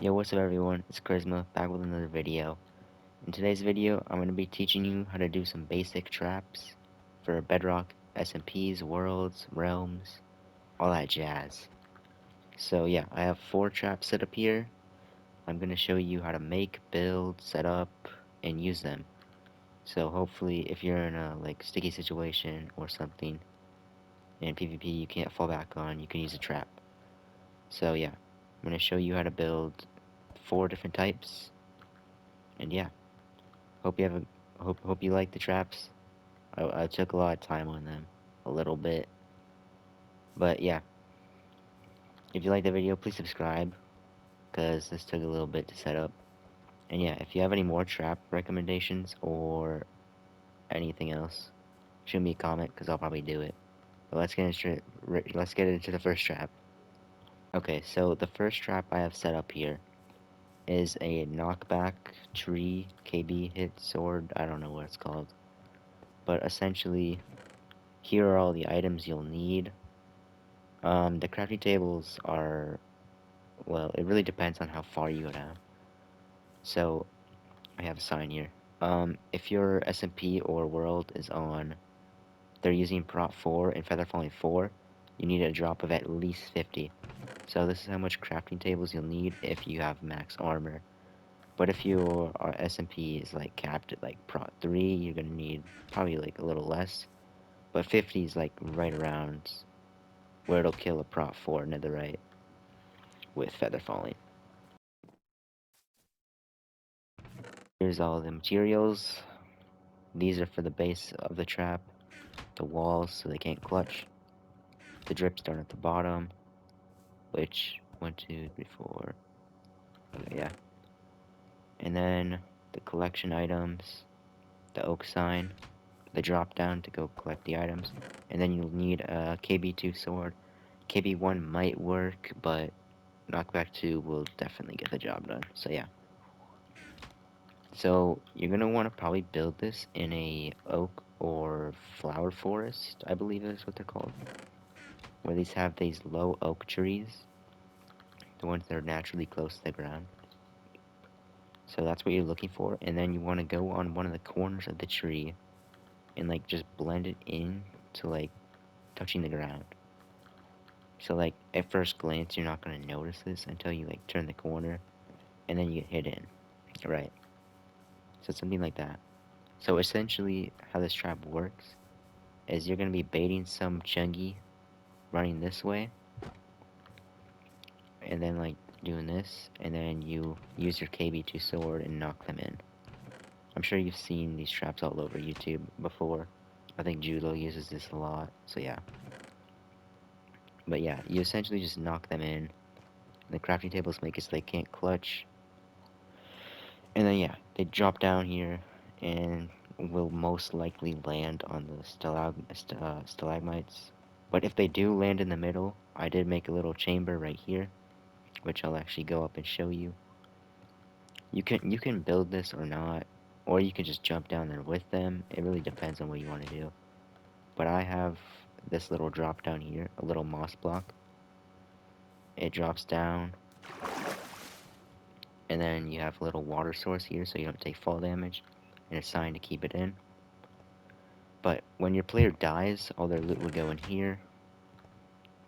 Yo, what's up everyone? It's Charisma, back with another video. In today's video, I'm going to be teaching you how to do some basic traps for Bedrock, SMPs, worlds, realms, all that jazz. So yeah, I have 4 traps set up here. I'm going to show you how to make, build, set up, and use them. So hopefully if you're in a sticky situation or something in PvP you can't fall back on, you can use a trap. So yeah, I'm going to show you how to build 4 different types, and yeah. Hope you have hope you like the traps. I took a lot of time on them, a little bit, but yeah. If you like the video, please subscribe, cause this took a little bit to set up. And yeah, if you have any more trap recommendations or anything else, shoot me a comment, cause I'll probably do it. But let's get into the first trap. Okay, so the first trap I have set up here is a knockback tree KB hit sword. I don't know what it's called, but essentially here are all the items you'll need. The crafting tables are, well, it really depends on how far you go down. So, I have a sign here. If your SMP or world is on, they're using prot 4 and feather falling 4, you need a drop of at least 50. So this is how much crafting tables you'll need if you have max armor. But if your SMP is like capped at like prot 3, you're gonna need probably like a little less. But 50 is like right around where it'll kill a prot 4 netherite with feather falling. Here's all the materials. These are for the base of the trap, the walls so they can't clutch, the dripstone at the bottom, which 1, 2, 3, 4. Okay, yeah. And then the collection items, the oak sign, the drop down to go collect the items, and then you'll need a KB2 sword. KB1 might work, but Knockback 2 will definitely get the job done. So yeah. So you're gonna want to probably build this in a oak or flower forest, I believe is what they're called, where these have these low oak trees, the ones that are naturally close to the ground. So that's what you're looking for, and then you want to go on one of the corners of the tree and like just blend it in to like touching the ground. So like at first glance you're not gonna notice this until you like turn the corner and then you get hit in, right? So something like that. So essentially how this trap works is you're gonna be baiting some chungy running this way, and then like doing this, and then you use your KB2 sword and knock them in. I'm sure you've seen these traps all over YouTube before. I think Judelow uses this a lot, so yeah. But yeah, you essentially just knock them in. The crafting tables make it so they can't clutch. And then yeah, they drop down here and will most likely land on the stalagmites. But if they do land in the middle, I did make a little chamber right here, which I'll actually go up and show you. You can build this or not, or you can just jump down there with them. It really depends on what you want to do. But I have this little drop down here, a little moss block. It drops down, and then you have a little water source here so you don't take fall damage, and a sign to keep it in. But when your player dies, all their loot will go in here.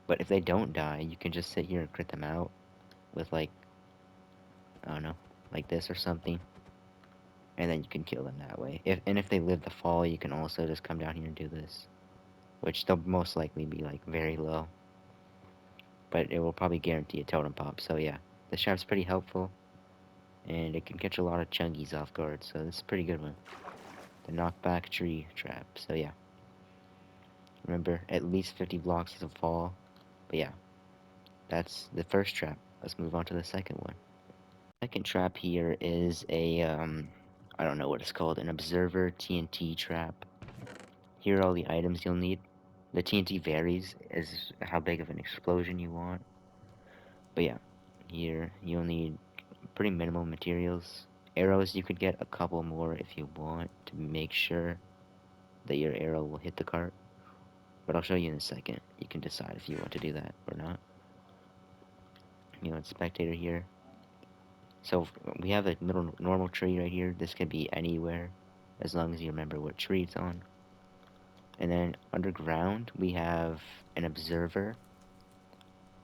But if they don't die, you can just sit here and crit them out with like, I don't know, like this or something. And then you can kill them that way. If they live the fall, you can also just come down here and do this, which they'll most likely be like very low, but it will probably guarantee a totem pop. So yeah, this trap's pretty helpful, and it can catch a lot of chungies off guard, so this is a pretty good one. The knockback tree trap. So yeah, remember at least 50 blocks is a fall. But yeah, that's the first trap. Let's move on to the second one. Second trap here is a I don't know what it's called, an observer TNT trap. Here are all the items you'll need. The TNT varies as how big of an explosion you want. But yeah, here you'll need pretty minimal materials. Arrows, you could get a couple more if you want to make sure that your arrow will hit the cart. But I'll show you in a second. You can decide if you want to do that or not. You know, spectator here. So we have a normal tree right here. This could be anywhere, as long as you remember what tree it's on. And then underground, we have an observer.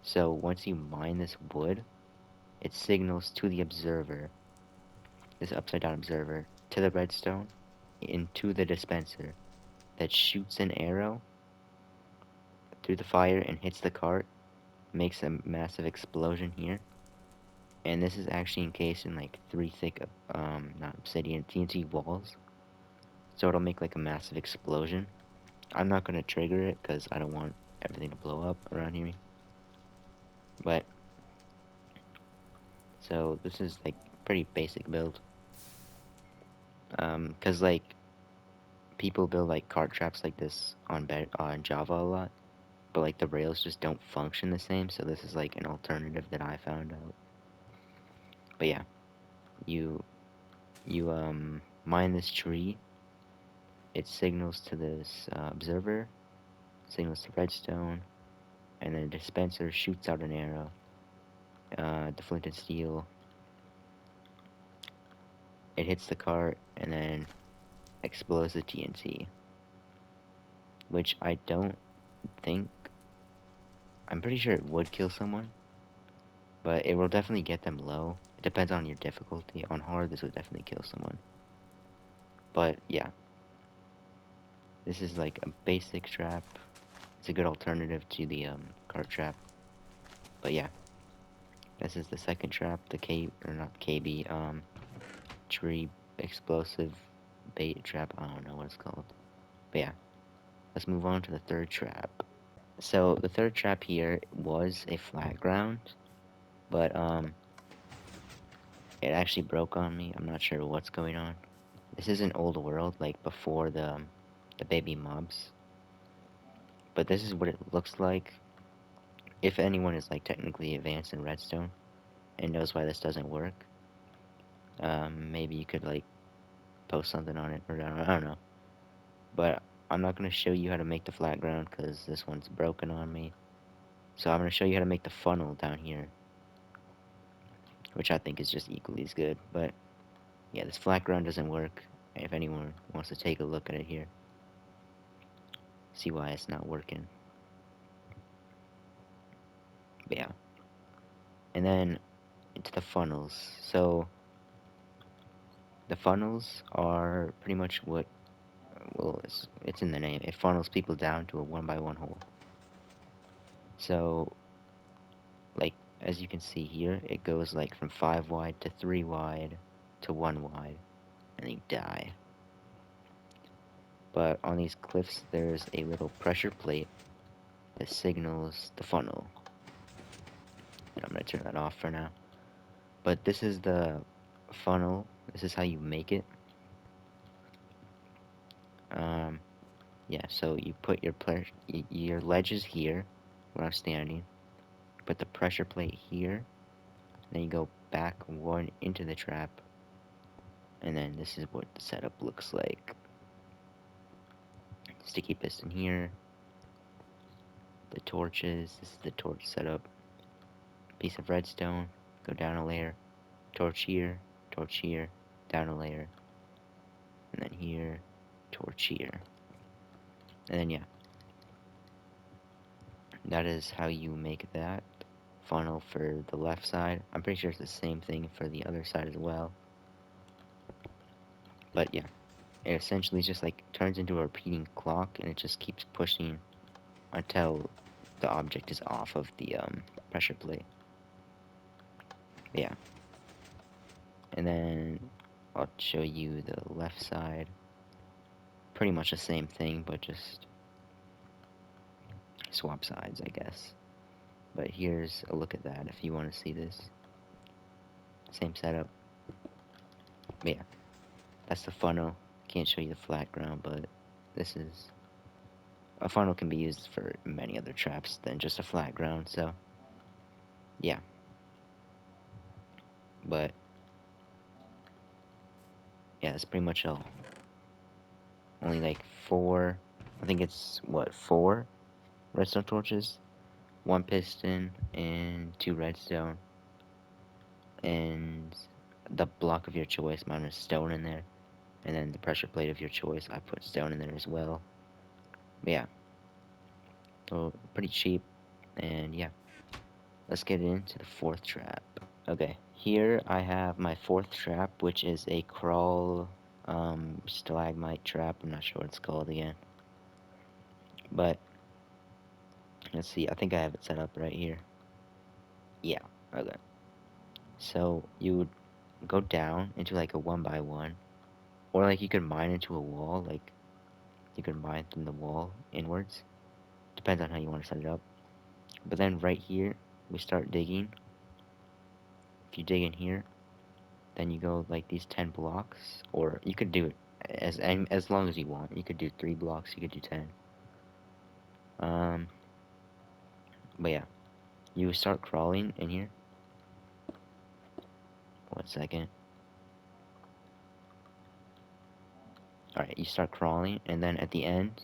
So once you mine this wood, it signals to the observer, this upside down observer, to the redstone, into the dispenser, that shoots an arrow through the fire and hits the cart, makes a massive explosion here. And this is actually encased in like 3 thick, not obsidian, TNT walls. So it'll make like a massive explosion. I'm not gonna trigger it because I don't want everything to blow up around here. But, so this is like pretty basic build. Cause like, people build like cart traps like this on Java a lot. But like the rails just don't function the same, so this is like an alternative that I found out. But yeah, you mine this tree. It signals to this observer, signals to redstone, and then the dispenser shoots out an arrow. The flint and steel. It hits the cart and then explodes the TNT, which I don't think. I'm pretty sure it would kill someone, but it will definitely get them low. It depends on your difficulty. On hard, this would definitely kill someone. But yeah, this is like a basic trap. It's a good alternative to the cart trap. But yeah, this is the second trap, the K or not KB tree explosive bait trap. I don't know what it's called. But yeah, let's move on to the third trap. So the third trap here was a flat ground, but it actually broke on me. I'm not sure what's going on. This is an old world, like before the baby mobs. But this is what it looks like. If anyone is like technically advanced in redstone and knows why this doesn't work, maybe you could like post something on it, or I don't know. But I'm not gonna show you how to make the flat ground because this one's broken on me. So I'm gonna show you how to make the funnel down here, which I think is just equally as good. But yeah, this flat ground doesn't work. If anyone wants to take a look at it here, see why it's not working. But yeah, and then into the funnels. So the funnels are pretty much what, well, it's in the name. It funnels people down to a 1x1 hole. So, like, as you can see here, it goes like from 5 wide to 3 wide to 1 wide, and you die. But on these cliffs, there's a little pressure plate that signals the funnel. And I'm gonna turn that off for now. But this is the funnel. This is how you make it. Yeah, so you put your ledges here, where I'm standing. Put the pressure plate here. Then you go back one into the trap. And then this is what the setup looks like. Sticky piston here. The torches. This is the torch setup. Piece of redstone. Go down a layer. Torch here. Torch here. Down a layer. And then here. Torch here. And then yeah. That is how you make that funnel for the left side. I'm pretty sure it's the same thing for the other side as well. But yeah. It essentially just like turns into a repeating clock, and it just keeps pushing until the object is off of the pressure plate. Yeah. And then I'll show you the left side. Pretty much the same thing, but just swap sides, I guess. But here's a look at that if you want to see this. Same setup. But yeah, that's the funnel. Can't show you the flat ground, but this is... A funnel can be used for many other traps than just a flat ground, so... Yeah. But... Yeah, that's pretty much all. Only like 4... I think it's, what, 4 redstone torches? 1 piston and 2 redstone. And the block of your choice. Mine is stone in there. And then the pressure plate of your choice, I put stone in there as well. But yeah, so pretty cheap. And yeah, let's get into the fourth trap. Okay, here I have my fourth trap, which is a crawl stalagmite trap. I'm not sure what it's called again. But let's see, I think I have it set up right here. Yeah, okay. So you would go down into like a 1x1, or like you could mine into a wall, like you could mine from the wall inwards. Depends on how you want to set it up. But then right here, we start digging. If you dig in here, then you go like these 10 blocks, or you could do it as long as you want. You could do 3 blocks, you could do 10. But yeah, you start crawling in here. 1 second. Alright, you start crawling, and then at the end,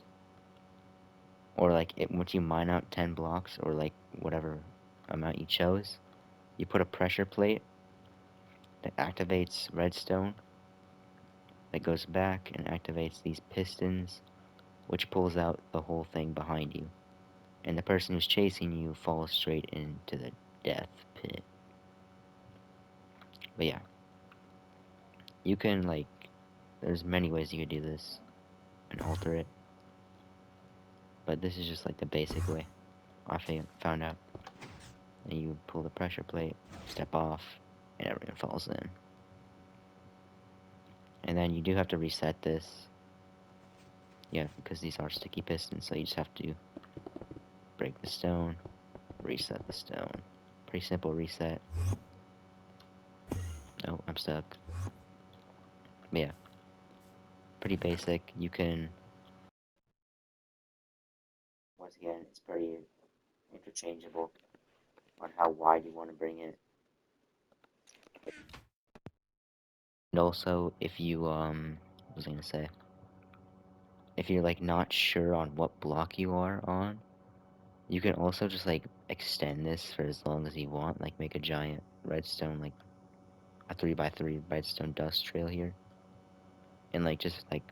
or like once you mine out 10 blocks, or like whatever amount you chose, you put a pressure plate that activates redstone, that goes back and activates these pistons, which pulls out the whole thing behind you. And the person who's chasing you falls straight into the death pit. But yeah, you can like, there's many ways you could do this and alter it, but this is just like the basic way I found out. And you pull the pressure plate, step off, and everyone falls in. And then you do have to reset this. Yeah, because these are sticky pistons, so you just have to break the stone, reset the stone. Pretty simple reset. Oh, I'm stuck. But yeah, pretty basic. You can, once again, it's pretty interchangeable on how wide you want to bring it. And also, if you, what was I gonna say? If you're like not sure on what block you are on, you can also just like extend this for as long as you want, like make a giant redstone, like a 3x3 redstone dust trail here. And like just like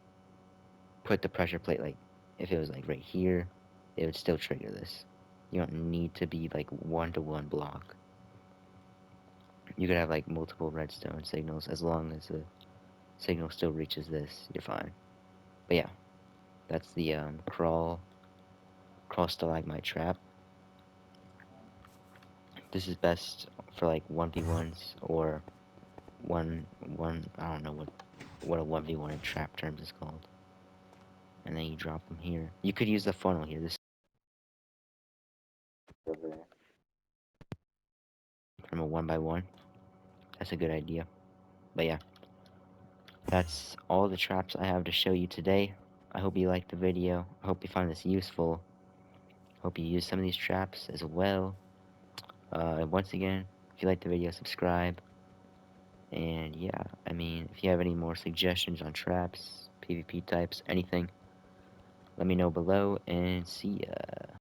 put the pressure plate, like if it was like right here, it would still trigger this. You don't need to be like 1-to-1 block. You could have like multiple redstone signals. As long as the signal still reaches this, you're fine. But yeah, that's the crawl stalagmite trap. This is best for like 1v1s or one I don't know what a 1v1 in trap terms is called. And then you drop them here. You could use the funnel here. This over there from a 1x1. That's a good idea. But yeah, that's all the traps I have to show you today. I hope you liked the video. I hope you find this useful. Hope you use some of these traps as well. Once again, if you liked the video, subscribe. And yeah, I mean, if you have any more suggestions on traps, PvP types, anything, let me know below, and see ya.